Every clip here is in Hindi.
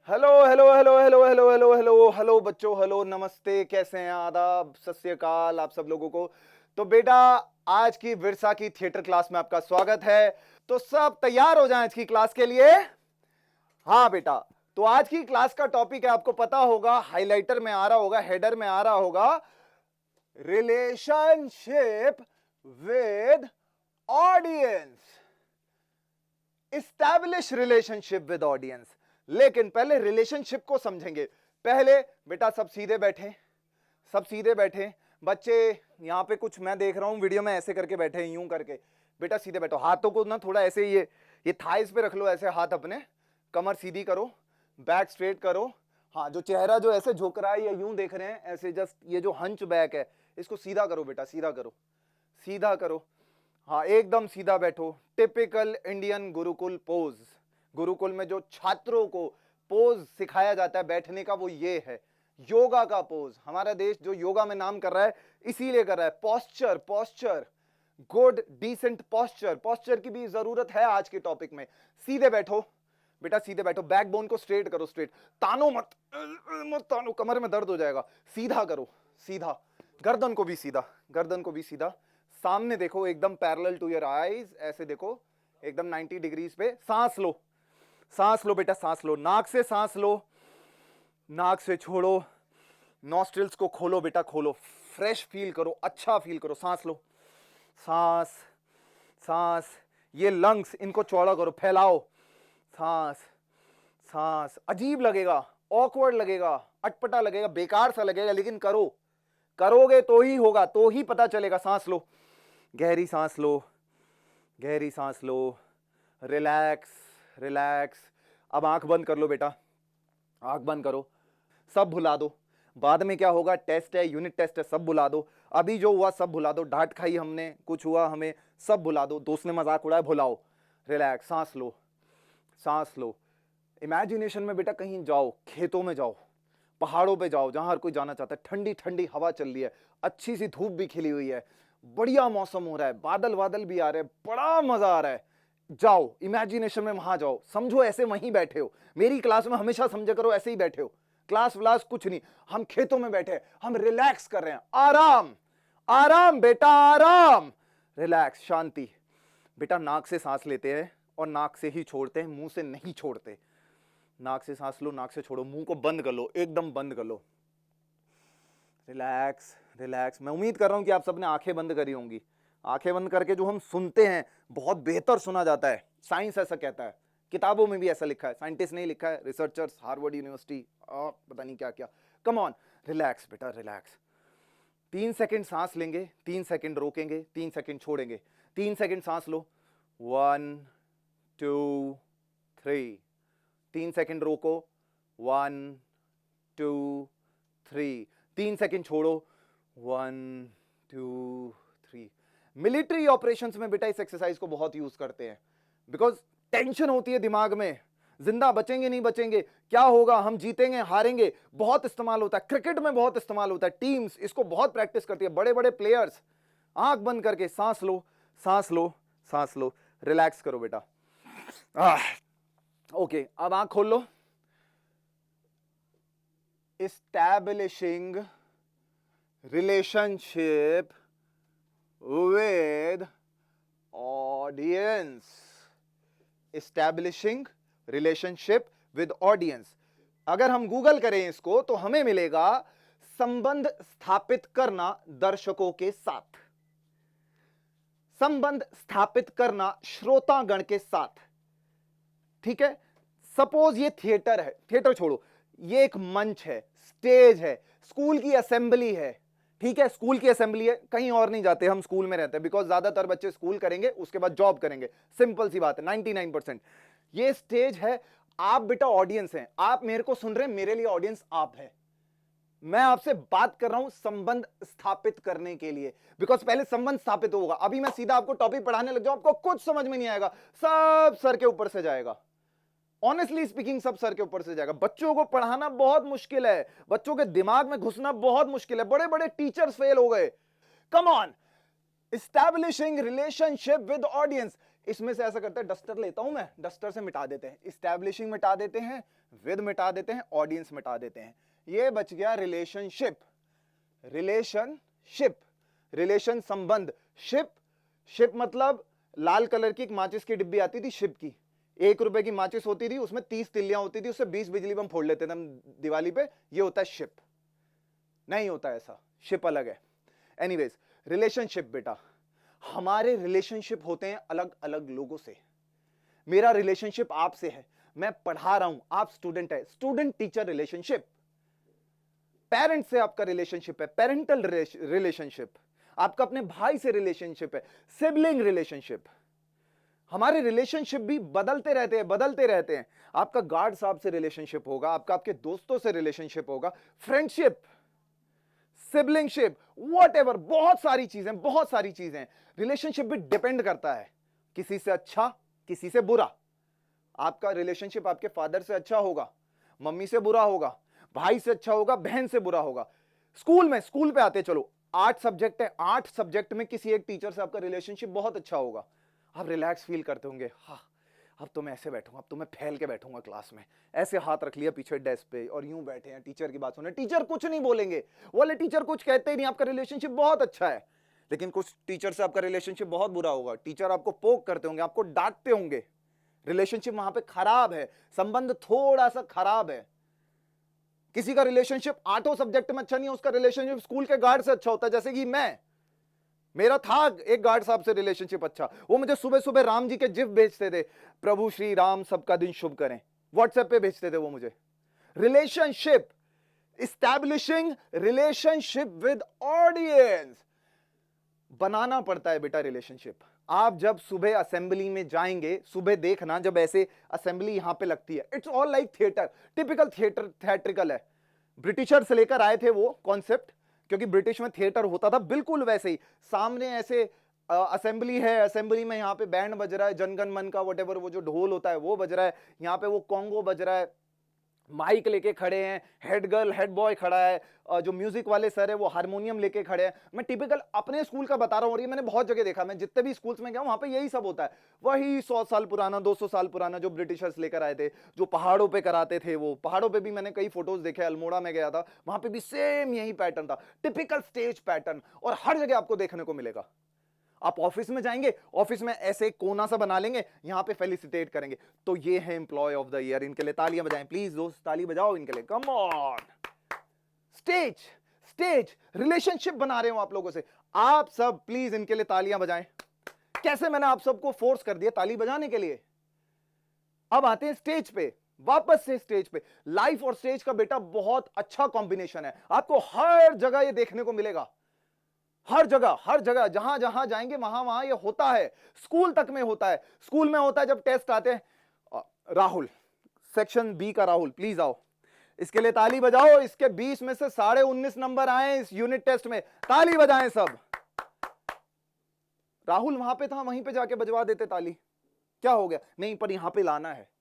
Hello hello hello hello hello hello hello hello बच्चों, हेलो, नमस्ते, कैसे हैं, आदाब, सत श्री अकाल आप सब लोगों को। तो बेटा, आज की विरसा की थिएटर क्लास में आपका स्वागत है। तो सब तैयार हो जाएं आज की क्लास के लिए। हाँ बेटा, तो आज की क्लास का टॉपिक है, आपको पता होगा, हाइलाइटर में आ रहा होगा, हेडर में आ रहा होगा, relationship with audience. Establish relationship with audience. लेकिन पहले रिलेशनशिप को समझेंगे। पहले बेटा सब सीधे बैठे, सब सीधे बैठे। बच्चे यहां पे कुछ मैं देख रहा हूं वीडियो में ऐसे करके बैठे हैं, यूं करके। बेटा सीधे बैठो, हाथों को ना थोड़ा ऐसे ये थाइस पे रख लो, ऐसे हाथ अपने, कमर सीधी करो, बैक स्ट्रेट करो। हाँ, जो चेहरा जो ऐसे झुक रहा है या यूं देख रहे हैं ऐसे, जस्ट ये जो हंच बैक है इसको सीधा करो बेटा, सीधा करो, सीधा करो। हाँ, एकदम सीधा बैठो। Typical Indian Gurukul pose. Gurukul में जो छात्रों को पोज सिखाया जाता है बैठने का, वो ये है, योगा का पोज। हमारा देश जो योगा में नाम कर रहा है इसीलिए कर रहा है। Posture, posture, good decent posture. Posture की भी जरूरत है आज के टॉपिक में। सीधे बैठो बेटा, सीधे बैठो। बैकबोन को स्ट्रेट करो, स्ट्रेट, तानो मत, मत तानो, कमर में दर्द हो जाएगा। सीधा करो, सीधा। गर्दन को भी सीधा, गर्दन को भी सीधा। सामने देखो, एकदम पैरेलल टू योर आईज, ऐसे देखो, एकदम 90 डिग्रीज पे। सांस लो, सांस लो बेटा, सांस लो, नाक से सांस लो, नाक से छोड़ो। नॉस्ट्रिल्स को खोलो बेटा, खोलो, फ्रेश फील करो, अच्छा फील करो। सांस लो, सांस, सांस। ये लंग्स, इनको चौड़ा करो, फैलाओ। सांस, सांस। अजीब लगेगा, ऑकवर्ड लगेगा, अटपटा लगेगा, बेकार सा लगेगा, लेकिन करो, करोगे तो ही होगा, तो ही पता चलेगा। सांस लो, गहरी सांस लो, गहरी सांस लो। Relax, relax. अब आंख बंद कर लो बेटा, आंख बंद करो। सब भुला दो, बाद में क्या होगा, टेस्ट है, यूनिट टेस्ट है, सब भुला दो। अभी जो हुआ सब भुला दो। डांट खाई हमने, कुछ हुआ हमें, सब भुला दो। दोस्त ने मजाक उड़ाया, भुलाओ। रिलैक्स, सांस लो, सांस लो। इमेजिनेशन में बेटा कहीं जाओ, खेतों में जाओ, पहाड़ों पे जाओ, जहां हर कोई जाना चाहता है। ठंडी ठंडी हवा चल रही है, अच्छी सी धूप भी खिली हुई है, बढ़िया मौसम हो रहा है, बादल बादल भी आ रहे हैं, बड़ा मजा आ रहा है। जाओ इमेजिनेशन में, वहां जाओ, समझो ऐसे वहीं बैठे हो। मेरी क्लास में हमेशा समझा करो ऐसे ही बैठे हो, क्लास व्लास कुछ नहीं। हम खेतों में बैठे हैं, हम रिलैक्स कर रहे हैं। आराम, आराम बेटा, आराम, रिलैक्स, शांति। बेटा नाक से सांस लेते हैं और नाक से ही छोड़ते हैं, मुंह से नहीं छोड़ते। नाक से सांस लो, नाक से छोड़ो, मुंह को बंद कर लो, एकदम बंद कर लो। Relax, relax. मैं उम्मीद कर रहा हूं कि आप सबने आंखें बंद करी होंगी। आंखें बंद करके जो हम सुनते हैं बहुत बेहतर सुना जाता है, साइंस ऐसा कहता है, किताबों में भी ऐसा लिखा है, साइंटिस्ट नहीं लिखा है, रिसर्चर्स, हार्वर्ड यूनिवर्सिटी, पता नहीं क्या क्या। कम ऑन, रिलैक्स बेटा, रिलैक्स। 3 सेकंड सांस लेंगे, 3 सेकंड रोकेंगे, 3 सेकंड छोड़ेंगे। 3 सेकंड सांस लो, 1 2 3। 3 सेकंड रोको, 1 2 3। 3 सेकंड छोड़ो, 1 2 3। मिलिट्री ऑपरेशंस में बेटा इस एक्सरसाइज को बहुत यूज करते हैं, बिकॉज टेंशन होती है दिमाग में, जिंदा बचेंगे नहीं बचेंगे, क्या होगा, हम जीतेंगे हारेंगे, बहुत इस्तेमाल होता है। क्रिकेट में बहुत इस्तेमाल होता है, टीम्स इसको बहुत प्रैक्टिस करती है, बड़े बड़े प्लेयर्स। आंख बंद करके सांस लो, सांस लो, सांस लो। रिलैक्स करो बेटा। ओके, अब आंख खोल लो। Establishing relationship with audience. Establishing relationship with audience. अगर हम गूगल करें इसको तो हमें मिलेगा संबंध स्थापित करना दर्शकों के साथ, संबंध स्थापित करना श्रोतागण के साथ। ठीक है, सपोज ये थिएटर है, थिएटर छोड़ो, ये एक मंच है, स्टेज है, स्कूल की असेंबली है। ठीक है, स्कूल की असेंबली है, कहीं और नहीं जाते, हम स्कूल में रहते हैं, बिकॉज ज्यादातर बच्चे स्कूल करेंगे उसके बाद जॉब करेंगे, सिंपल सी बात है, 99%। ये स्टेज है, आप बेटा ऑडियंस हैं, आप मेरे को सुन रहे हैं, मेरे लिए ऑडियंस आप है। मैं आपसे बात कर रहा हूं संबंध स्थापित करने के लिए, बिकॉज पहले संबंध स्थापित होगा। अभी मैं सीधा आपको टॉपिक पढ़ाने लग जाऊं, आपको कुछ समझ में नहीं आएगा, सब सर के ऊपर से जाएगा। ऑनेस्टली स्पीकिंग, सब सर के ऊपर से जाएगा। बच्चों को पढ़ाना बहुत मुश्किल है, बच्चों के दिमाग में घुसना बहुत मुश्किल है, बड़े बड़े टीचर्स फेल हो गए। Come on, establishing relationship with audience. इसमें से ऐसा करते हैं, डस्टर लेता हूं मैं, डस्टर से मिटा देते हैं, इस्टेब्लिशिंग मिटा देते हैं, विद मिटा देते हैं, ऑडियंस मिटा देते हैं। ये बच गया रिलेशनशिप। रिलेशनशिप, रिलेशन संबंध, शिप, शिप मतलब लाल कलर की एक माचिस की डिब्बी आती थी शिप की, 1 रुपए की माचिस होती थी, उसमें 30 तिल्लियां होती थी, उससे 20 बिजली बम फोड़ लेते थे हम दिवाली पे। ये होता है शिप। नहीं होता ऐसा, शिप अलग है। एनीवेज, रिलेशनशिप बेटा, हमारे रिलेशनशिप होते हैं अलग अलग लोगों से। मेरा रिलेशनशिप आपसे है, मैं पढ़ा रहा हूं, आप स्टूडेंट है, स्टूडेंट टीचर रिलेशनशिप। पेरेंट्स से आपका रिलेशनशिप है, पेरेंटल रिलेशनशिप। आपका अपने भाई से रिलेशनशिप है, सिबलिंग रिलेशनशिप। हमारे रिलेशनशिप भी बदलते रहते हैं, बदलते रहते हैं। आपका गार्ड साहब से रिलेशनशिप होगा, आपका आपके दोस्तों से रिलेशनशिप होगा, फ्रेंडशिप, सिबलिंगशिप, व्हाटएवर, बहुत सारी चीजें, बहुत सारी चीजें। रिलेशनशिप भी डिपेंड करता है, किसी से अच्छा, किसी से बुरा। आपका रिलेशनशिप आपके फादर से अच्छा होगा, मम्मी से बुरा होगा, भाई से अच्छा होगा, बहन से बुरा होगा। स्कूल में, स्कूल पे आते चलो, 8 सब्जेक्ट है, 8 सब्जेक्ट में किसी एक टीचर से आपका रिलेशनशिप बहुत अच्छा होगा, आप रिलैक्स फील करते होंगे, हाँ अब तो मैं ऐसे बैठूंगा, अब तो मैं फैल के बैठूंगा क्लास में, ऐसे हाथ रख लिया पीछे डेस्क पे और यूं बैठे हैं, टीचर की बात सुने, टीचर कुछ नहीं बोलेंगे, बोले टीचर कुछ कहते ही नहीं, आपका रिलेशनशिप बहुत अच्छा है। लेकिन कुछ टीचर से आपका रिलेशनशिप बहुत बुरा होगा, टीचर आपको पोक करते होंगे, आपको डांटते होंगे, रिलेशनशिप वहां पे खराब है, संबंध थोड़ा सा खराब है। किसी का रिलेशनशिप 8 सब्जेक्ट में अच्छा नहीं है, उसका रिलेशनशिप स्कूल के गार्ड से अच्छा होता है। जैसे कि मेरा था एक गार्ड साहब से रिलेशनशिप अच्छा, वो मुझे सुबह सुबह राम जी के जिफ भेजते थे, प्रभु श्री राम सबका दिन शुभ करें, व्हाट्सएप पे भेजते थे वो मुझे। रिलेशनशिप, इस्टैब्लिशिंग रिलेशनशिप विद ऑडियंस, बनाना पड़ता है बेटा रिलेशनशिप। आप जब सुबह असेंबली में जाएंगे, सुबह देखना जब ऐसे असेंबली यहां पे लगती है, it's all like theatre, typical theatre, theatrical है। ब्रिटिशर्स लेकर आए थे वो कॉन्सेप्ट, क्योंकि ब्रिटिश में थिएटर होता था बिल्कुल वैसे ही, सामने ऐसे असेंबली है, असेंबली में यहाँ पे बैंड बज रहा है, जनगण मन का वटेवर, वो जो ढोल होता है वो बज रहा है, यहाँ पे वो कॉन्गो बज रहा है, माइक लेके खड़े हैं, हेड गर्ल हेड बॉय खड़ा है, जो म्यूजिक वाले सर है वो हारमोनियम लेके खड़े हैं। मैं टिपिकल अपने स्कूल का बता रहा हूं, और ये मैंने बहुत जगह देखा, मैं जितने भी स्कूल्स में गया वहां पे यही सब होता है। वही 100 साल पुराना, 200 साल पुराना जो ब्रिटिशर्स लेकर आए थे, जो पहाड़ों पे कराते थे, वो पहाड़ों पे भी मैंने कई फोटोज देखे, अल्मोड़ा में गया था, वहां पे भी सेम यही पैटर्न था, टिपिकल स्टेज पैटर्न, और हर जगह आपको देखने को मिलेगा। आप ऑफिस में जाएंगे, ऑफिस में ऐसे कोना सा बना लेंगे, यहां पे फेलिसिटेट करेंगे, तो ये है एम्प्लॉय ऑफ द ईयर, इनके लिए तालियां बजाएं प्लीज दोस्त, ताली बजाओ इनके लिए, come on. Stage, stage, relationship बना रहे हो आप लोगों से, आप सब प्लीज इनके लिए तालियां बजाएं। कैसे मैंने आप सबको फोर्स कर दिया ताली बजाने के लिए। अब आते हैं स्टेज पे, वापस से स्टेज पे। लाइफ और स्टेज का बेटा बहुत अच्छा कॉम्बिनेशन है, आपको हर जगह ये देखने को मिलेगा, हर जगह, हर जगह, जहां जहां जाएंगे वहां वहां ये होता है। स्कूल तक में होता है, स्कूल में होता है जब टेस्ट आते हैं। राहुल, सेक्शन बी का राहुल प्लीज आओ, इसके लिए ताली बजाओ, इसके 20 में से 19.5 नंबर आए इस यूनिट टेस्ट में, ताली बजाएं सब। राहुल वहां पे था, वहीं पे जाके बजवा देते ताली, क्या हो गया, नहीं पर यहां पे लाना है,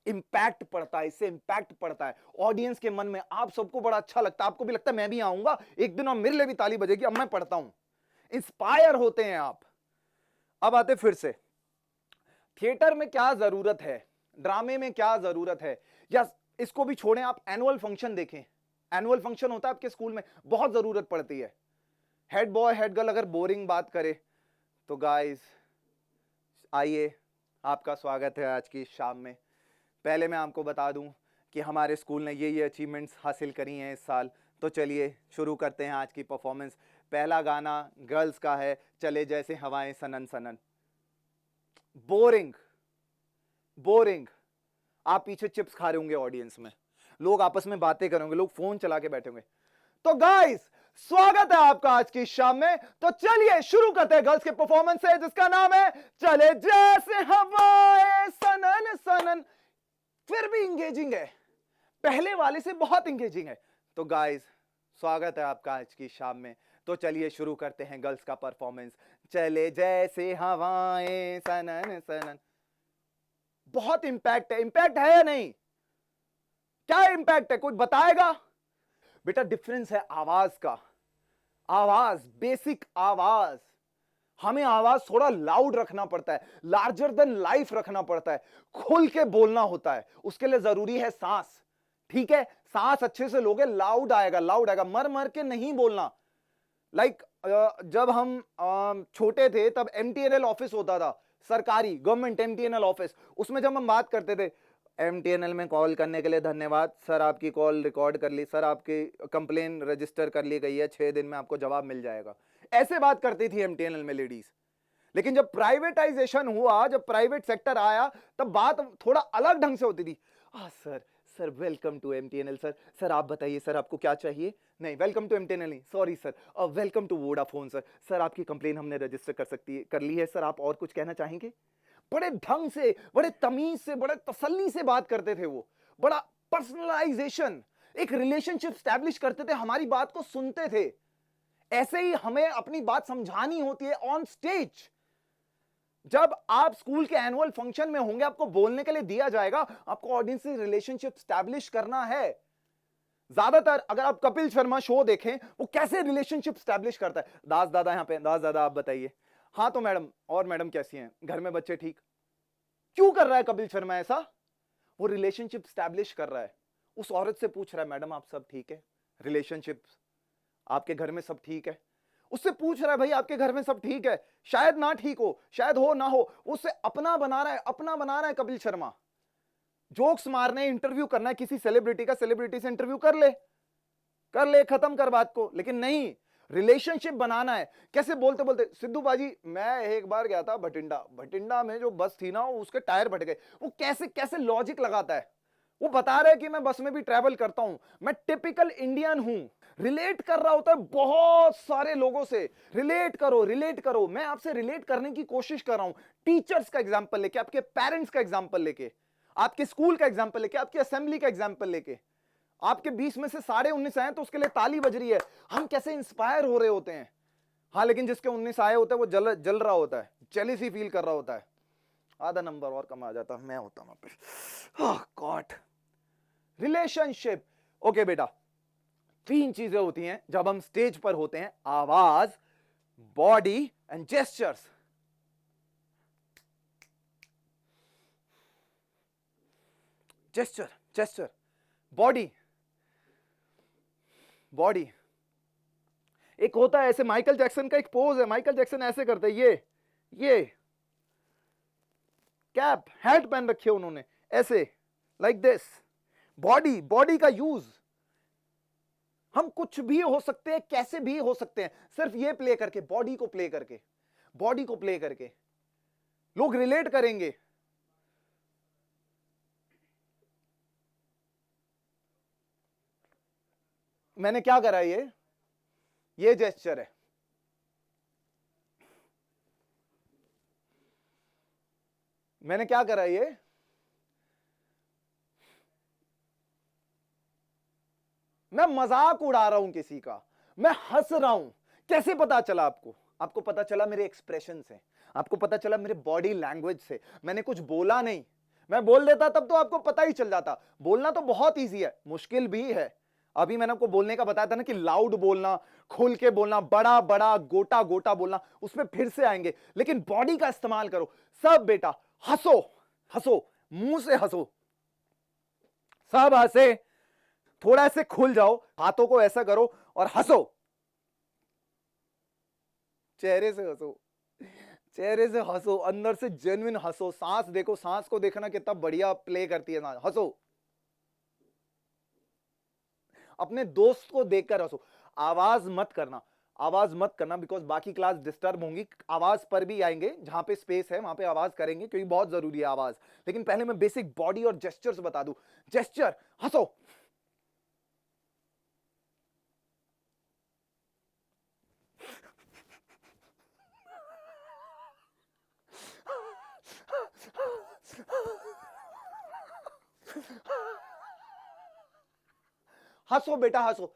इंपैक्ट पड़ता है, इससे इंपैक्ट पड़ता है ऑडियंस के मन में, आप सबको बड़ा अच्छा लगता है, आपको भी लगता है मैं भी आऊंगा एक दिन और मेरे लिए भी ताली बजेगी, अब मैं पढ़ता हूं, इंस्पायर होते हैं आप। अब आते फिर से, थिएटर में क्या जरूरत है, ड्रामे में क्या जरूरत है, या इसको भी छोड़ें, आप एनुअल फंक्शन देखें, एनुअल फंक्शन होता है आपके स्कूल में, बहुत जरूरत पड़ती है। हेड बॉय हेड गर्ल अगर बोरिंग बात करे तो गाइस आइए, आपका स्वागत है आज की शाम में। पहले मैं आपको बता दूं कि हमारे स्कूल ने ये अचीवमेंट्स हासिल करी हैं इस साल, तो चलिए शुरू करते हैं आज की परफॉर्मेंस। पहला गाना गर्ल्स का है, चले जैसे हवाएं सनन सनन। बोरिंग, बोरिंग, आप पीछे चिप्स खा रहे होंगे ऑडियंस में, लोग आपस में बातें करेंगे, लोग फोन चला के बैठे होंगे। तो गाइस स्वागत है आपका आज की शाम में, तो चलिए शुरू करते हैं गर्ल्स के परफॉर्मेंस से, जिसका नाम है चले जैसे हवाएं सनन सनन। फिर भी इंगेजिंग है, पहले वाले से बहुत इंगेजिंग है। तो गाइस स्वागत है आपका आज की शाम में, तो चलिए शुरू करते हैं गर्ल्स का परफॉर्मेंस। चले जैसे हवाएं सनन सनन। बहुत इंपैक्ट है, इंपैक्ट है या नहीं, क्या इंपैक्ट है, कोई बताएगा? बेटा डिफरेंस है आवाज का, आवाज, बेसिक आवाज, हमें आवाज थोड़ा लाउड रखना पड़ता है, लार्जर देन लाइफ रखना पड़ता है, खुल के बोलना होता है। उसके लिए जरूरी है सांस। ठीक है, सांस अच्छे से लोगे, लाउड आएगा, लाउड आएगा। मर मर के नहीं बोलना। लाइक जब हम छोटे थे तब एमटीएनएल ऑफिस होता था, सरकारी गवर्नमेंट एमटीएनएल ऑफिस। उसमें जब हम बात करते थे, एमटीएनएल में कॉल करने के लिए धन्यवाद सर, आपकी कॉल रिकॉर्ड कर ली सर, आपकी कंप्लेन रजिस्टर कर ली गई है, 6 दिन में आपको जवाब मिल जाएगा। ऐसे बात करती थी एमटीएनएल में लेडीज। लेकिन जब प्राइवेटाइजेशन हुआ, जब प्राइवेट सेक्टर आया, तब बात थोड़ा अलग ढंग से होती थी। Sir, sir welcome to MTNL sir, sir आप बताइए सर आपको क्या चाहिए। नहीं, वेलकम टू एमटीएनएल नहीं, sorry sir, welcome to Vodafone sir, sir आपकी कंप्लेन हमने रजिस्टर कर ली है सर, आप और कुछ कहना चाहेंगे। बड़े ढंग से, बड़े तमीज से, बड़े तसल्ली से बात करते थे वो। बड़ा पर्सनलाइजेशन, एक रिलेशनशिप स्टैब्लिश करते थे, हमारी बात को सुनते थे। ऐसे ही हमें अपनी बात समझानी होती है ऑन स्टेज। जब आप स्कूल के एनुअल फंक्शन में होंगे, आपको बोलने के लिए दिया जाएगा, आपको ऑडियंस से रिलेशनशिप स्टैब्लिश करना है। ज्यादातर अगर आप कपिल शर्मा शो देखें, वो कैसे रिलेशनशिप स्टैब्लिश करता है। दास दादा यहाँ पे, दास दादा आप बताइए। हाँ तो मैडम, और मैडम कैसी हैं, घर में बच्चे ठीक। क्यों कर रहा है कपिल शर्मा ऐसा? वो रिलेशनशिप स्टैब्लिश कर रहा है। उस औरत से पूछ रहा है, मैडम आप सब ठीक है, रिलेशनशिप आपके घर में सब ठीक है। उससे पूछ रहा है, भाई आपके घर में सब ठीक है, शायद ना ठीक हो, शायद हो ना हो, उससे अपना बना रहा है, अपना बना रहा है कपिल शर्मा। जोक्स मारने, इंटरव्यू करना है किसी सेलिब्रिटी का, सेलिब्रिटी से इंटरव्यू कर ले, खत्म कर बात को। लेकिन नहीं, रिलेशनशिप बनाना है। कैसे बोलते बोलते, सिद्धू बाजी मैं एक बार गया था भटिंडा में जो बस थी ना, उसके टायर फट गए। वो कैसे कैसे लॉजिक लगाता है। वो बता रहा है कि मैं बस में भी ट्रैवल करता हूं, मैं टिपिकल इंडियन हूं। रिलेट कर रहा होता है बहुत सारे लोगों से। रिलेट करो। मैं आपसे रिलेट करने की कोशिश कर रहा हूं, टीचर्स का एग्जांपल लेके, आपके पेरेंट्स का एग्जांपल लेके, आपके स्कूल का एग्जांपल लेके, आपकी असेंबली का एग्जांपल लेके। आपके 20 में से 19.5 आए तो उसके लिए ताली बज रही है। हम कैसे इंस्पायर हो रहे होते हैं। हाँ, लेकिन जिसके 19 आए होते हैं वो जल रहा होता है, जेलिसी फील कर रहा होता है। आधा नंबर और कम आ जाता, मैं होता वहां पे। God, relationship. ओके बेटा, 3 चीजें होती हैं जब हम स्टेज पर होते हैं, आवाज, body and gestures. Gesture, body. एक होता है ऐसे, माइकल जैक्सन का एक पोज है, माइकल जैक्सन ऐसे करते हैं, ये कैप, हैट पहन रखी है उन्होंने ऐसे, लाइक दिस। बॉडी का यूज। हम कुछ भी हो सकते हैं, कैसे भी हो सकते हैं, सिर्फ ये प्ले करके, बॉडी को प्ले करके लोग रिलेट करेंगे। मैंने क्या करा, ये जेस्चर है। मैंने क्या करा, मैं मजाक उड़ा रहा हूं किसी का, मैं हंस रहा हूं। कैसे पता चला आपको पता चला मेरे एक्सप्रेशन से, आपको पता चला मेरे बॉडी लैंग्वेज से। मैंने कुछ बोला नहीं, मैं बोल देता तब तो आपको पता ही चल जाता। बोलना तो बहुत ईजी है, मुश्किल भी है। अभी मैंने आपको बोलने का बताया था ना कि लाउड बोलना, खुल के बोलना, बड़ा बड़ा गोटा गोटा बोलना, उसमें फिर से आएंगे। लेकिन बॉडी का इस्तेमाल करो। सब बेटा हंसो, मुंह से हंसो, सब हंसे। थोड़ा ऐसे खुल जाओ, हाथों को ऐसा करो और हंसो। चेहरे से हंसो, अंदर से जेन्युइन हंसो। सांस देखो, सांस को देखना कितना बढ़िया प्ले करती है सांस। हंसो, अपने दोस्त को देखकर हंसो। आवाज मत करना, बिकॉज बाकी क्लास डिस्टर्ब होंगी। आवाज पर भी आएंगे, जहां पे स्पेस है वहां पे आवाज करेंगे, क्योंकि बहुत जरूरी है आवाज। लेकिन पहले मैं बेसिक बॉडी और जेस्चर्स बता दूं। जेस्चर, हंसो। हंसो बेटा, हंसो।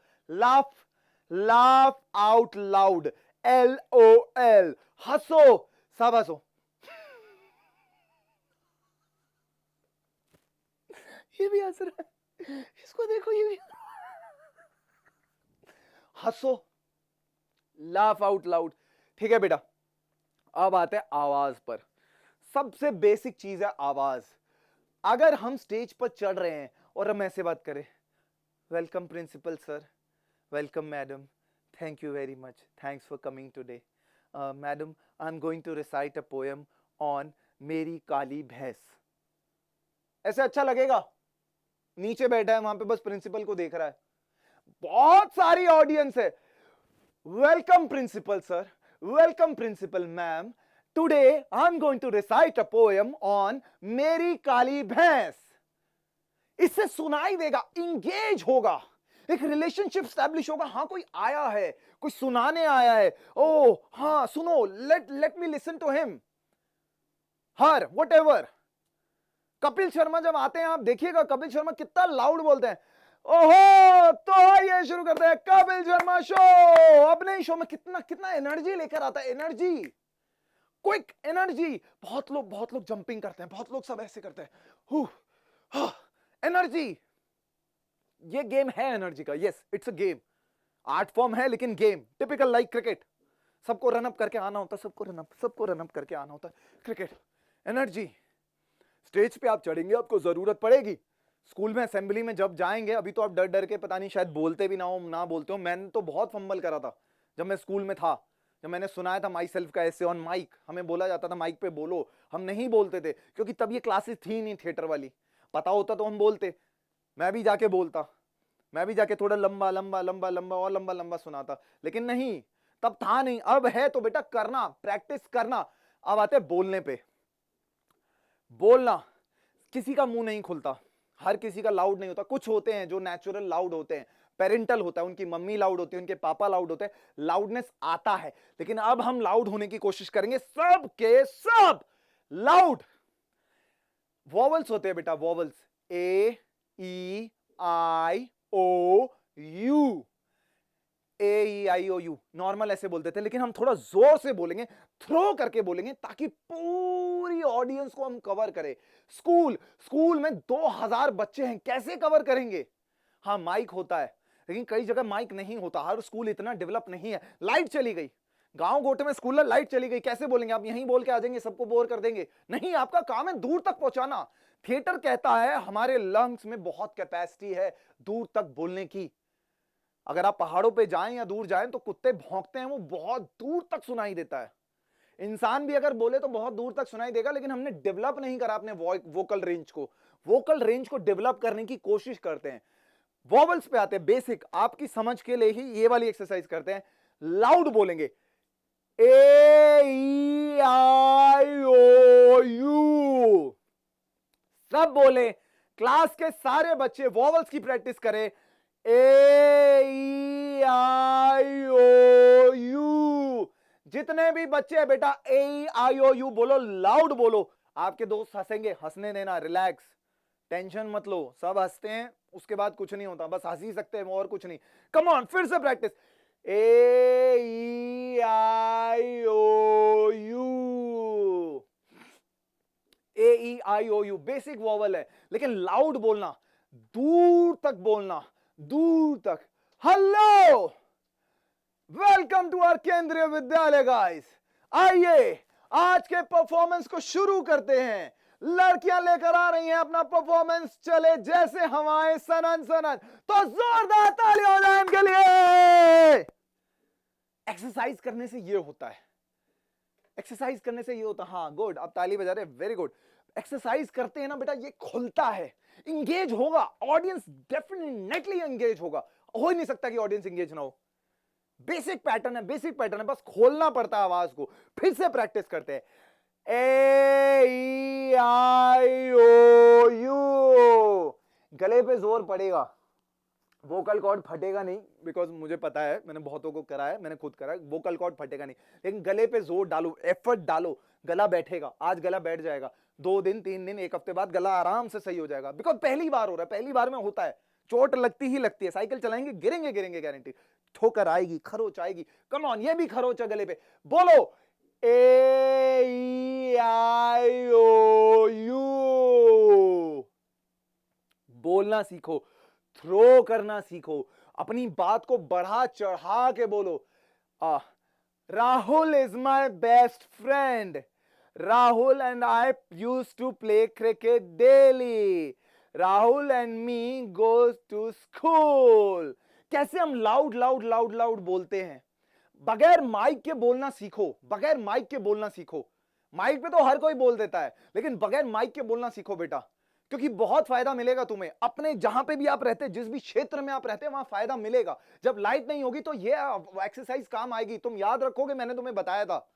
Laugh out loud, LOL। हंसो, सब हंसो। ये भी हंस रहा है, इसको देखो, ये भी हंसो, लाफ आउट लाउड। ठीक है बेटा, अब आते हैं आवाज पर। सबसे बेसिक चीज है आवाज। अगर हम स्टेज पर चढ़ रहे हैं और हम ऐसे बात करें, welcome principal sir, welcome madam, thank you very much, thanks for coming today, madam I am going to recite a poem on मेरी काली भैंस, ऐसे अच्छा लगेगा? नीचे बैठा है वहां पे, बस प्रिंसिपल को देख रहा है, बहुत सारी ऑडियंस है, welcome principal sir, welcome principal ma'am, today I am going to recite a poem on मेरी काली भैंस। इससे सुनाई देगा, इंगेज होगा, एक रिलेशनशिप स्टैब्लिश होगा। हाँ कोई आया है, कोई सुनाने आया है, ओ हाँ सुनो, let me listen to him, her whatever. Kapil Sharma जब आते हैं, आप देखिएगा कपिल शर्मा कितना लाउड बोलते हैं। ओहो, तो ये शुरू करते हैं कपिल शर्मा शो। अपने ही शो में कितना कितना एनर्जी लेकर आता है, एनर्जी, क्विक एनर्जी। बहुत लोग जंपिंग करते हैं, बहुत लोग सब ऐसे करते हैं, एनर्जी। ये गेम है एनर्जी का, yes it's a game, art form है लेकिन गेम, टिपिकल लाइक क्रिकेट। सबको रन अप करके आना होता है, सबको रन अप करके आना होता है, क्रिकेट, एनर्जी। स्टेज पे आप चढ़ेंगे, आपको जरूरत पड़ेगी। स्कूल में असेंबली में जब जाएंगे, अभी तो आप डर डर के पता नहीं शायद बोलते भी ना बोलते हो। मैंने तो बहुत फंबल करा था जब मैं स्कूल में था, जब मैंने सुनाया था माई सेल्फ का ऐसे ऑन माइक। हमें बोला जाता था माइक पे बोलो, हम नहीं बोलते थे क्योंकि तब ये क्लासेस थी नहीं थिएटर वाली। पता होता तो हम बोलते, मैं भी जाके बोलता, मैं भी जाके थोड़ा लंबा लंबा लंबा लंबा और लंबा लंबा सुनाता, लेकिन नहीं, तब था नहीं। अब है तो बेटा करना, प्रैक्टिस करना। अब आते बोलने पे। बोलना, किसी का मुंह नहीं खुलता, हर किसी का लाउड नहीं होता। कुछ होते हैं जो नेचुरल लाउड होते हैं, पेरेंटल होता है, उनकी मम्मी लाउड होती है, उनके पापा लाउड होते हैं, लाउडनेस आता है। लेकिन अब हम लाउड होने की कोशिश करेंगे, सब के सब लाउड। वॉवल्स होते हैं बेटा, vowels, A E I O U, A E I O U normal ऐसे बोलते थे, लेकिन हम थोड़ा जोर से बोलेंगे, थ्रो करके बोलेंगे, ताकि पूरी ऑडियंस को हम कवर करें। स्कूल में 2000 बच्चे हैं, कैसे कवर करेंगे? हाँ माइक होता है, लेकिन कई जगह माइक नहीं होता, हर स्कूल इतना डेवलप नहीं है। लाइट चली गई, गांव गोटे में स्कूल में लाइट चली गई, कैसे बोलेंगे आप? यहीं बोल के आ जाएंगे, सबको बोर कर देंगे? नहीं, आपका काम है दूर तक पहुंचाना। थिएटर कहता है हमारे लंग्स में बहुत कैपेसिटी है दूर तक बोलने की। अगर आप पहाड़ों पे जाएं या दूर जाएं तो कुत्ते भौंकते हैं, वो बहुत दूर तक सुनाई देता है। इंसान भी अगर बोले तो बहुत दूर तक सुनाई देगा, लेकिन हमने डेवलप नहीं करा अपने वोकल रेंज को। वोकल रेंज को डेवलप करने की कोशिश करते हैं। वॉवल्स पे आते हैं, बेसिक आपकी समझ के लिए ही ये वाली एक्सरसाइज करते हैं। लाउड बोलेंगे, ए ई आई ओ यू, सब बोले। क्लास के सारे बच्चे वॉवल्स की प्रैक्टिस करें, ए ई आई ओ यू। जितने भी बच्चे हैं बेटा, ए ई आई ओ यू बोलो, लाउड बोलो। आपके दोस्त हंसेंगे, हंसने देना, रिलैक्स, टेंशन मत लो। सब हंसते हैं, उसके बाद कुछ नहीं होता, बस हंस ही सकते हैं और कुछ नहीं। कम ऑन, फिर से practice, A E I O U, A E I O U basic vowel है, लेकिन लाउड बोलना, दूर तक बोलना, दूर तक। हेलो, वेलकम टू आवर केंद्रीय विद्यालय गाइस। आइए आज के परफॉर्मेंस को शुरू करते हैं। लड़कियां लेकर आ रही हैं अपना परफॉर्मेंस, चले जैसे हवाएं सनन सनन, तो जोरदार ताली हो जाए इनके लिए। एक्सरसाइज करने से ये होता है, एक्सरसाइज करने से ये होता है। हाँ गुड, आप ताली बजा रहे हैं, वेरी गुड। एक्सरसाइज करते हैं ना बेटा, ये खुलता है, इंगेज होगा ऑडियंस, डेफिनेटली इंगेज होगा। हो ही नहीं सकता कि ऑडियंस इंगेज ना हो। बेसिक पैटर्न है, बेसिक पैटर्न है, बस खोलना पड़ता है आवाज को। फिर से प्रैक्टिस करते हैं, ए ई आई ओ यू। गले पे जोर पड़ेगा, वोकल कॉर्ड फटेगा नहीं, बिकॉज मुझे पता है, मैंने बहुतों को करा है, मैंने खुद करा है, वोकल कॉर्ड फटेगा नहीं, लेकिन गले पे जोर डालो, एफर्ट डालो, गला बैठेगा। आज गला बैठ जाएगा, 2 दिन 3 दिन 1 हफ्ते बाद गला आराम से सही हो जाएगा, बिकॉज पहली बार हो रहा है, पहली बार में होता है, चोट लगती ही लगती है। साइकिल चलाएंगे, गिरेंगे गिरेंगे, गारंटी, ठोकर आएगी, खरोच आएगी। कम ऑन, ये भी खरोच है गले पे। बोलो, ए ई आई ओ यू। बोलना सीखो, थ्रो करना सीखो, अपनी बात को बढ़ा चढ़ा के बोलो। Rahul is my best friend. Rahul and I used to play cricket daily. Rahul and me goes to school. कैसे हम लाउड लाउड लाउड लाउड बोलते हैं? बगैर माइक के बोलना सीखो, बगैर माइक के बोलना सीखो। माइक पे तो हर कोई बोल देता है, लेकिन बगैर माइक के बोलना सीखो बेटा, क्योंकि बहुत फायदा मिलेगा तुम्हें। अपने जहां पे भी आप रहते हैं, जिस भी क्षेत्र में आप रहते हैं, वहां फायदा मिलेगा। जब लाइट नहीं होगी तो ये एक्सरसाइज काम आएगी, तुम याद रखोगे, मैंने तुम्हें बताया था।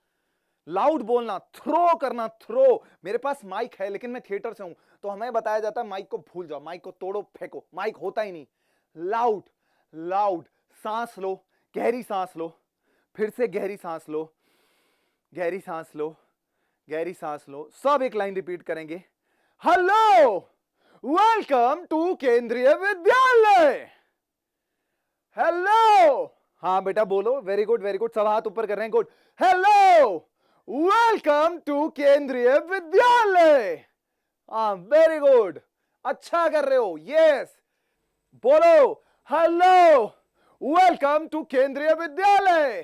लाउड बोलना, थ्रो करना, थ्रो। मेरे पास माइक है लेकिन मैं थिएटर से हूं, तो हमें बताया जाता है माइक को भूल जाओ, माइक को तोड़ो, फेंको, माइक होता ही नहीं। लाउड लाउड, सांस लो, गहरी सांस लो, फिर से गहरी सांस लो, गहरी सांस लो, गहरी सांस लो। सब एक लाइन रिपीट करेंगे। हेलो, वेलकम टू केंद्रीय विद्यालय। हेलो, हाँ बेटा बोलो, वेरी गुड वेरी गुड, सब हाथ ऊपर कर रहे हैं, गुड। हेलो, वेलकम टू केंद्रीय विद्यालय। हाँ वेरी गुड, अच्छा कर रहे हो, यस। बोलो, हेलो, वेलकम टू केंद्रीय विद्यालय।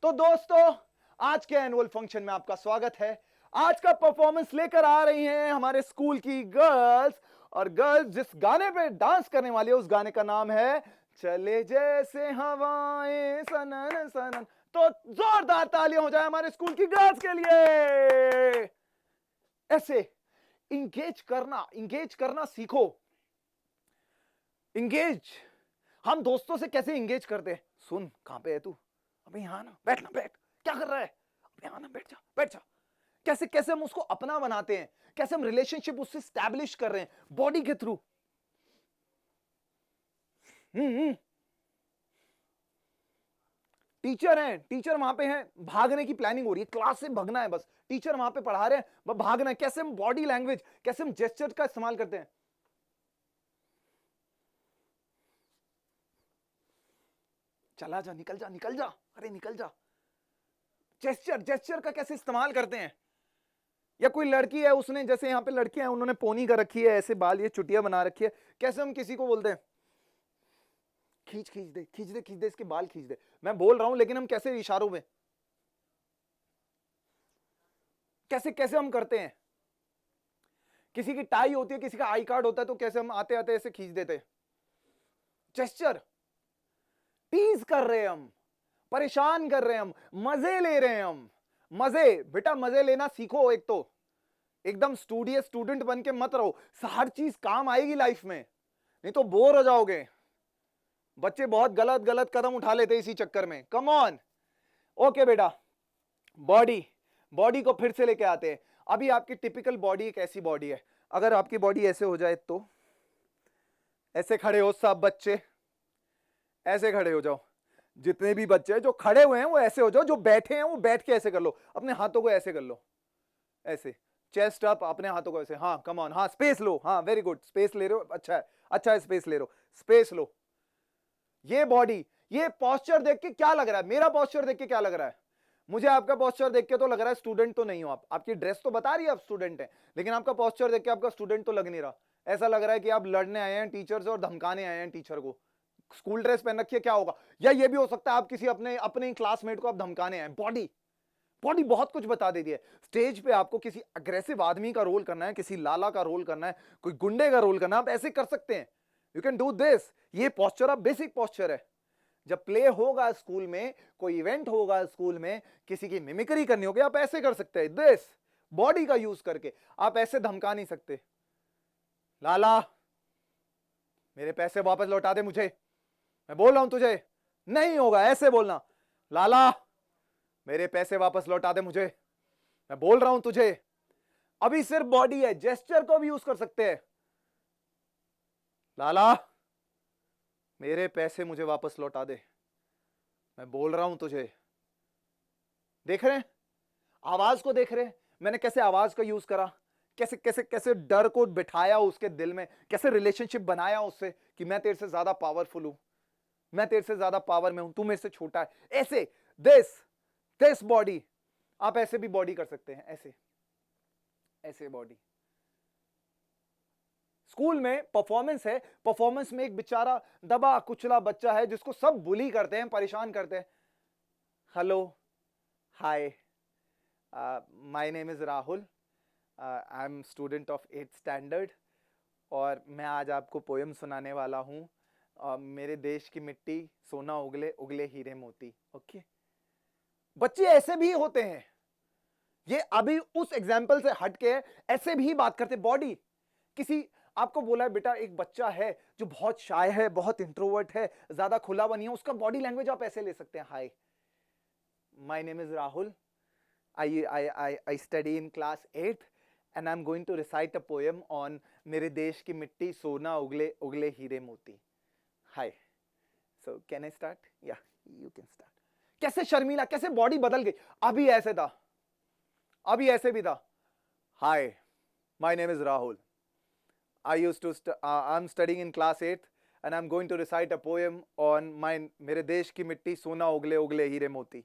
तो दोस्तों, आज के एनुअल फंक्शन में आपका स्वागत है। आज का परफॉर्मेंस लेकर आ रही हैं हमारे स्कूल की गर्ल्स, और गर्ल्स जिस गाने पे डांस करने वाली है उस गाने का नाम है चले जैसे हवाएं सनन सनन। तो जोरदार तालियां हो जाए हमारे स्कूल की गर्ल्स के लिए। ऐसे इंगेज करना सीखो। इंगेज, हम दोस्तों से कैसे इंगेज करते हैं? सुन, कहां पे है तू? अबे यहां ना, बैठ ना, बैठ, क्या कर रहा है? अबे यहां ना, बैठ जा, बैठ जा। कैसे कैसे हम उसको अपना बनाते हैं, कैसे हम रिलेशनशिप उससे स्टैब्लिश कर रहे हैं बॉडी के थ्रू। टीचर हैं, टीचर वहां पे हैं, भागने की प्लानिंग हो रही है, क्लास से भागना है बस, टीचर वहां पे पढ़ा रहे हैं, भागना है। कैसे हम बॉडी लैंग्वेज, कैसे हम जेस्चर का इस्तेमाल करते हैं। चला जा, निकल जा, निकल जा, अरे निकल जा। जेस्चर का कैसे इस्तेमाल करते हैं। या कोई लड़की है, उसने, जैसे यहाँ पे लड़कियां हैं, उन्होंने पोनी कर रखी है, ऐसे बाल, ये चुटिया बना रखी है, कैसे हम किसी को बोलते हैं खींच खींच दे, खींच दे, खींच दे, इसके बाल खींच दे। मैं बोल रहा हूं लेकिन हम कैसे इशारों में, कैसे कैसे हम करते हैं। किसी की टाई होती है, किसी का आई कार्ड होता है, तो कैसे हम आते आते ऐसे खींच देते हैं। जेस्चर, टीज कर रहे हैं हम, परेशान कर रहे हैं हम, मजे ले रहे हैं हम। मजे बेटा, मजे लेना सीखो। एक तो एकदम स्टूडेंट बन के मत रहो, हर चीज काम आएगी लाइफ में, नहीं तो बोर हो जाओगे। बच्चे बहुत गलत गलत कदम उठा लेते हैं इसी चक्कर में। Come on. ओके बेटा, बॉडी को फिर से लेके आते हैं। अभी आपकी टिपिकल बॉडी एक ऐसी बॉडी है, अगर आपकी बॉडी ऐसे हो जाए तो ऐसे खड़े हो सब बच्चे, ऐसे खड़े हो जाओ। जितने भी बच्चे हैं जो खड़े हुए हैं वो ऐसे हो जाओ, जो बैठे हैं वो बैठ के ऐसे कर लो, अपने हाथों को ऐसे कर लो, ऐसे चेस्ट अप, अपने हाथों को ऐसे। हाँ कम ऑन, हाँ स्पेस लो, हाँ वेरी गुड, स्पेस ले रहे हो, अच्छा है, अच्छा है, स्पेस ले रहे हो, स्पेस लो। ये बॉडी, ये पोस्चर देख के क्या लग रहा है? मेरा पोस्चर देख के क्या लग रहा है? मुझे आपका पोस्चर देख के तो लग रहा है स्टूडेंट तो नहीं हो आप, आपकी ड्रेस तो बता रही है आप स्टूडेंट हैं, लेकिन आपका पोस्चर देख के आपका स्टूडेंट तो लग नहीं रहा। ऐसा लग रहा है कि आप लड़ने आए हैं टीचर से और धमकाने आए हैं टीचर को। स्कूल ड्रेस पहन रखी है, क्या होगा? या ये भी हो सकता है आप किसी अपने क्लासमेट को आप धमकाने आए। बॉडी बहुत कुछ बता देती है। स्टेज पे आपको किसी अग्रेसिव आदमी का रोल करना है, किसी लाला का रोल करना है, कोई गुंडे का रोल करना है, आप ऐसे कर सकते हैं। You can do this. ये पोस्चर आप बेसिक पोस्चर है। जब प्ले होगा स्कूल में, कोई इवेंट होगा स्कूल में, किसी की मिमिक्री करनी होगी, आप ऐसे कर सकते हैं। दिस बॉडी का यूज करके आप ऐसे धमका नहीं सकते। लाला मेरे पैसे वापस लौटा दे मुझे, मैं बोल रहा हूं तुझे। नहीं होगा, ऐसे बोलना, लाला मेरे पैसे वापस लौटा दे मुझे, मैं बोल रहा हूं तुझे। अभी सिर्फ बॉडी है, जेस्चर को भी यूज कर सकते हैं। लाला मेरे पैसे मुझे वापस लौटा दे, मैं बोल रहा हूं तुझे। देख रहे हैं आवाज को, देख रहे हैं मैंने कैसे आवाज का यूज करा, कैसे कैसे कैसे डर को बिठाया उसके दिल में, कैसे रिलेशनशिप बनाया उससे कि मैं तेरे से ज्यादा पावरफुल हूं, मैं तेरे से ज्यादा पावर में हूं, तू मेरे से छोटा है। ऐसे दिस बॉडी, आप ऐसे भी बॉडी कर सकते हैं, ऐसे ऐसे बॉडी। स्कूल में परफॉर्मेंस है, परफॉर्मेंस में एक बेचारा दबा कुचला बच्चा है जिसको सब बुली करते हैं, परेशान करते हैं। Hello, Hi, my name is Rahul. I'm student of 8th standard और मैं आज आपको पोयम सुनाने वाला हूँ। मेरे देश की मिट्टी सोना उगले उगले हीरे मोती। ओके, बच्चे ऐसे भी होते हैं, ये अभी उस एग्जाम्पल से हटके ऐसे भी बात करते। बॉडी किसी आपको बोला है बेटा एक बच्चा है जो बहुत शाय है, बहुत इंट्रोवर्ट है, ज्यादा खुला बनी है, उसका बॉडी लैंग्वेज आप ऐसे ले सकते हैं। Hi, my name is Rahul. I study in class 8th and I'm going to recite a poem on मेरे देश की मिट्टी सोना उगले उगले हीरे मोती. Hi. So can I start? Yeah, you can start. कैसे शर्मीला, कैसे बॉडी बदल गई. अभी ऐसे था, अभी ऐसे भी था. Hi, my name is Rahul. I'm studying in class 8th and I'm going to recite a poem on मेरे देश की मिट्टी सोना उगले उगले हीरे मोती.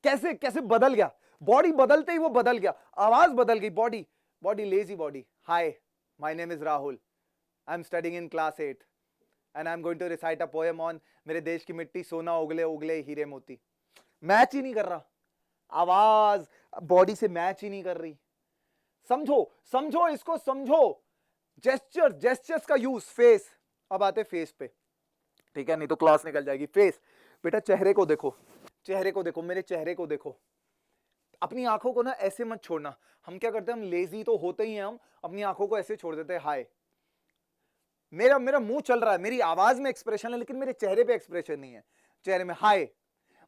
कैसे कैसे बदल गया, बॉडी बदलते ही वो बदल गया, आवाज बदल गई, body lazy body. Hi, my name is Rahul. I am studying in class 8 and I am going to recite a poem on मेरे देश की मिट्टी सोना उगले उगले हीरे मोती. मैच ही नहीं कर रहा, आवाज बॉडी से मैच ही नहीं कर रही. समझो समझो इसको समझो. जेस्चर्स का यूज. फेस, अब आते फेस पे, ठीक है, नहीं तो क्लास निकल जाएगी. फेस, बेटा चेहरे को देखो, चेहरे को देखो, मेरे चेहरे को देखो. अपनी आंखों को ना ऐसे मत छोड़ना. हम क्या करते हैं, हम लेजी तो होते ही हैं, हम अपनी आंखों को ऐसे छोड़ देते हैं. हाय, मेरा मुंह चल रहा है, मेरी आवाज में एक्सप्रेशन है, लेकिन मेरे चेहरे पे एक्सप्रेशन नहीं है. चेहरे में hi,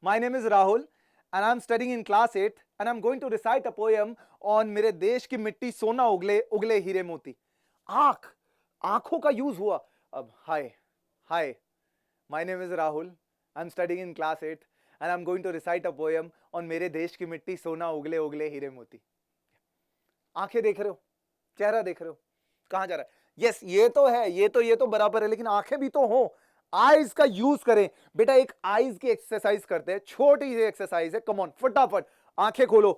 my name is Rahul and I am studying in class 8 and I am going to recite a poem on मेरे देश की मिट्टी सोना उगले उगले हीरे मोती. आंखों का यूज हुआ. अब hi, my name is Rahul, I am studying in class 8 and I'm going to recite a poem on मेरे देश की मिट्टी सोना उगले उगले हीरे मोती. आंखें देख रहे हो, चेहरा देख रहे हो, कहां जा रहा है. यस, ये तो है, ये तो बराबर है, लेकिन आंखें भी तो हो. आईज का यूज करें बेटा. एक आईज की एक्सरसाइज करते हैं, छोटी सी एक्सरसाइज है. कम ऑन, फटाफट आंखें खोलो,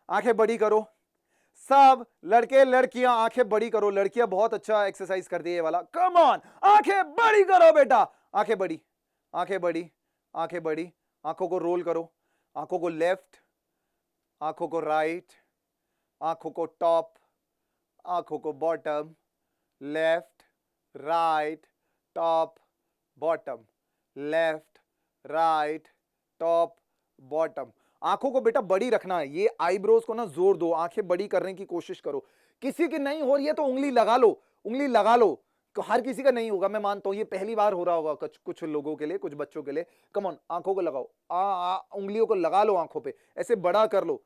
आंखें बड़ी करो. सब लड़के लड़कियां आंखें बड़ी करो. लड़कियां बहुत अच्छा एक्सरसाइज करती है ये वाला. कम ऑन, आंखें बड़ी करो बेटा. आंखें बड़ी, आंखें बड़ी, आंखें बड़ी. आंखों को रोल करो. आंखों को लेफ्ट, आंखों को राइट, आंखों को टॉप, आंखों को bottom. Left right top bottom, left right top bottom. आंखों को बेटा बड़ी रखना है. ये आईब्रोज को ना जोर दो, आंखें बड़ी करने की कोशिश करो. किसी की नहीं हो रही है तो उंगली लगा लो, उंगली लगा लो. हर किसी का नहीं होगा, मैं मानता हूं, ये पहली बार हो रहा होगा कुछ लोगों के लिए, कुछ बच्चों के लिए. कम ऑन, आंखों को लगाओ, उंगलियों को लगा लो आंखों पे, ऐसे बड़ा कर लो.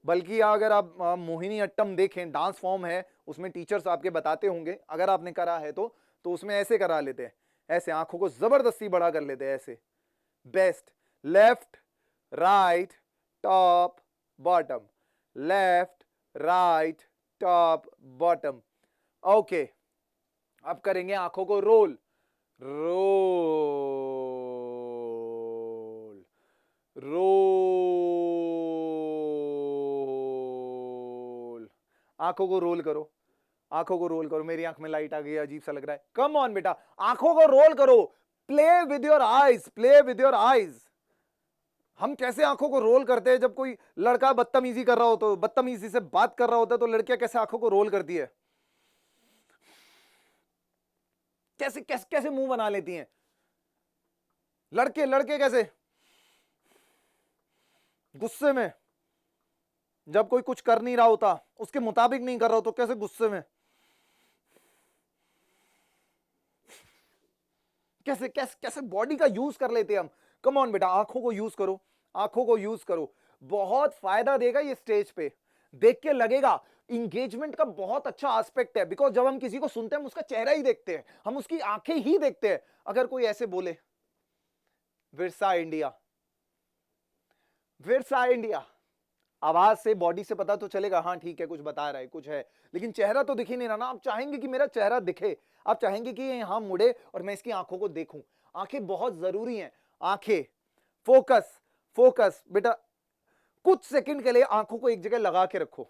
बल्कि अगर आप मोहिनी अट्टम देखें, डांस फॉर्म है, उसमें टीचर्स आपके बताते होंगे, अगर आपने करा है तो उसमें ऐसे करा लेते हैं, ऐसे आंखों को जबरदस्ती बड़ा कर लेते हैं ऐसे. Best. Left right top bottom, left right top bottom. Okay, अब करेंगे आंखों को रोल. Role role. आंखों को रोल करो, आंखों को रोल करो. मेरी आंख में लाइट आ गई, अजीब सा लग रहा है. कम ऑन बेटा, आंखों को रोल करो. Play with your eyes, play with your eyes. हम कैसे आंखों को रोल करते हैं, जब कोई लड़का बदतमीजी कर रहा हो, तो बदतमीजी से बात कर रहा होता है, तो लड़कियां कैसे आंखों को रोल करती है, कैसे कैसे कैसे मुंह बना लेती हैं. लड़के कैसे गुस्से में, जब कोई कुछ कर नहीं रहा होता, उसके मुताबिक नहीं कर रहा हो, तो कैसे गुस्से में, कैसे कैसे कैसे बॉडी का यूज कर लेते हैं हम. कम ऑन बेटा, आंखों को यूज करो, आंखों को यूज करो. बहुत फायदा देगा ये. स्टेज पे देख के लगेगा इंगेजमेंट का बहुत अच्छा एस्पेक्ट है. बिकॉज जब हम किसी को सुनते हैं, हम उसका चेहरा ही देखते हैं, हम उसकी आंखें ही देखते हैं. अगर कोई ऐसे बोले, विरसा इंडिया, विरसा इंडिया, आवाज से, बॉडी से पता तो चलेगा, हाँ ठीक है, कुछ बता रहा है, कुछ है, लेकिन चेहरा तो दिख ही नहीं रहा ना. आप चाहेंगे कि मेरा चेहरा दिखे, आप चाहेंगे कि ये यहां मुड़े और मैं इसकी आंखों को देखूं. आंखें बहुत जरूरी हैं. आंखें, फोकस, फोकस बेटा. कुछ सेकंड के लिए आंखों को एक जगह लगा के रखो,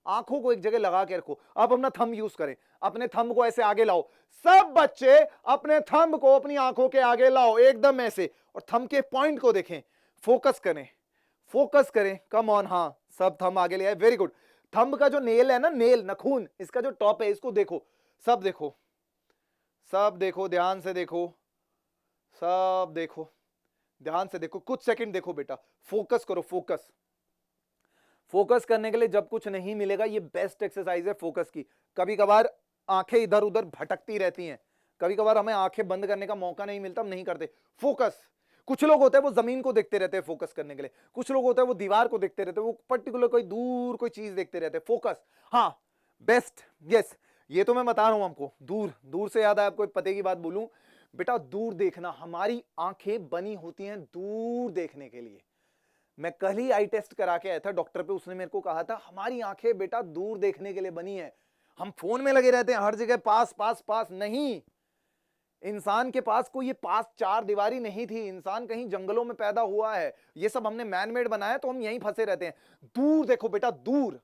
आंखों को एक जगह लगा के रखो. आप अपना थंब यूज करें, अपने थंब को ऐसे आगे लाओ. सब बच्चे अपने थंब को अपनी आंखों के आगे लाओ, एकदम ऐसे, और थंब के पॉइंट को देखें. फोकस करें, फोकस करें, कम ऑन, हाँ सब थंब आगे ले आए, वेरी गुड। थंब का जो नेल है ना, नेल नखून, इसका जो टॉप है इसको देखो, सब देखो, सब देखो, ध्यान से देखो, सब देखो, ध्यान से देखो, कुछ सेकंड देखो बेटा, फोकस करो, फोकस। फोकस करने के लिए जब कुछ नहीं मिलेगा, ये बेस्ट एक्सरसाइज है फोकस की। कभी कभार आंखें इधर उधर भटकती रहती हैं, कभी कभार हमें आंखें बंद करने का मौका नहीं मिलता, हम नहीं करते फोकस। कुछ लोग होते हैं वो जमीन को देखते रहते हैं फोकस करने के लिए, कुछ लोग होते हैं वो दीवार को देखते रहते हैं, वो पर्टिकुलर कोई दूर कोई चीज देखते रहते हैं, फोकस। हाँ बेस्ट, यस, ये तो मैं बता रहा हूं आपको। दूर, दूर से याद है आपको एक पते की बात बोलूं बेटा, दूर देखना, हमारी आंखें बनी होती हैं दूर देखने के लिए। मैं कल ही आई टेस्ट करा के आया था डॉक्टर पे, उसने मेरे को कहा था हमारी आंखें बेटा दूर देखने के लिए बनी है। हम फोन में लगे रहते हैं हर जगह, पास पास पास नहीं। इंसान के पास कोई ये पास चार दीवारी नहीं थी, इंसान कहीं जंगलों में पैदा हुआ है, ये सब हमने मैन मेड बनाया, तो हम यहीं फंसे रहते हैं। दूर देखो बेटा, दूर।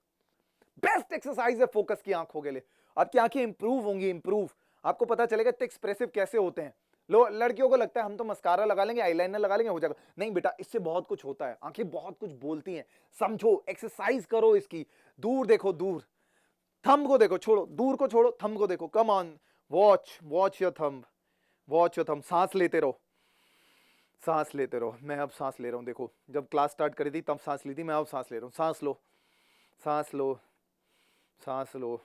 बेस्ट एक्सरसाइज है फोकस की आंखों के लिए। आपकी आंखें इंप्रूव होंगी, इंप्रूव। आपको पता चलेगा इतने एक्सप्रेसिव कैसे होते हैं। लो लड़कियों को लगता है हम तो मस्कारा लगा लेंगे, आईलाइनर लगा लेंगे, हो जाएगा। नहीं बेटा, इससे बहुत कुछ होता है, आंखें बहुत कुछ बोलती हैं, समझो, एक्सरसाइज करो इसकी। दूर देखो, दूर। थंब को देखो, छोड़ो, दूर को छोड़ो, थंब को देखो, come on, watch, watch your thumb, watch your thumb. सांस लेते रहो, सांस लेते रहो। मैं अब सांस ले रहा हूं, देखो जब क्लास स्टार्ट करी थी तब सांस ली थी, मैं अब सांस ले रहा हूं। सांस लो, सांस लो, सांस लो,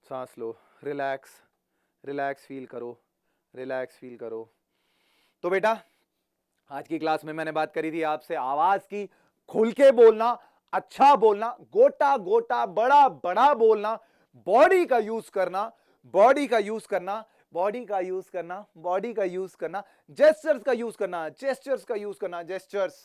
सांस लो, रिलैक्स, रिलैक्स फील करो, रिलैक्स फील करो। तो बेटा आज की क्लास में मैंने बात करी थी आपसे आवाज की, खुल के बोलना, अच्छा बोलना, गोटा गोटा बड़ा बड़ा बोलना, बॉडी का यूज करना, बॉडी का यूज करना, बॉडी का यूज करना, बॉडी का यूज करना, जेस्चर्स का यूज करना, जेस्चर्स का यूज करना, जेस्चर्स,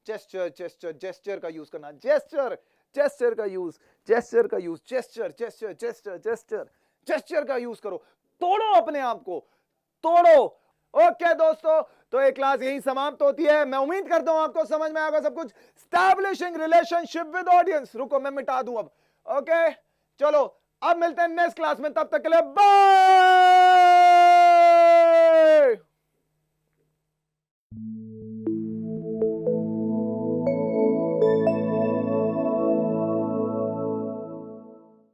जेस्चर, जेस्चर, जेस्चर का यूज करना, जेस्चर, जेस्चर का यूज, जेस्चर का use, gesture, gesture, gesture, gesture, gesture का यूज करो। तोड़ो अपने आप को, तोड़ो। ओके दोस्तों, तो ये क्लास यही समाप्त होती है। मैं उम्मीद करता हूं आपको समझ में आएगा सब कुछ। स्टैब्लिशिंग रिलेशनशिप विद ऑडियंस, रुको मैं मिटा दूं अब। ओके चलो, अब मिलते हैं नेक्स्ट क्लास में, तब तक के लिए बाय।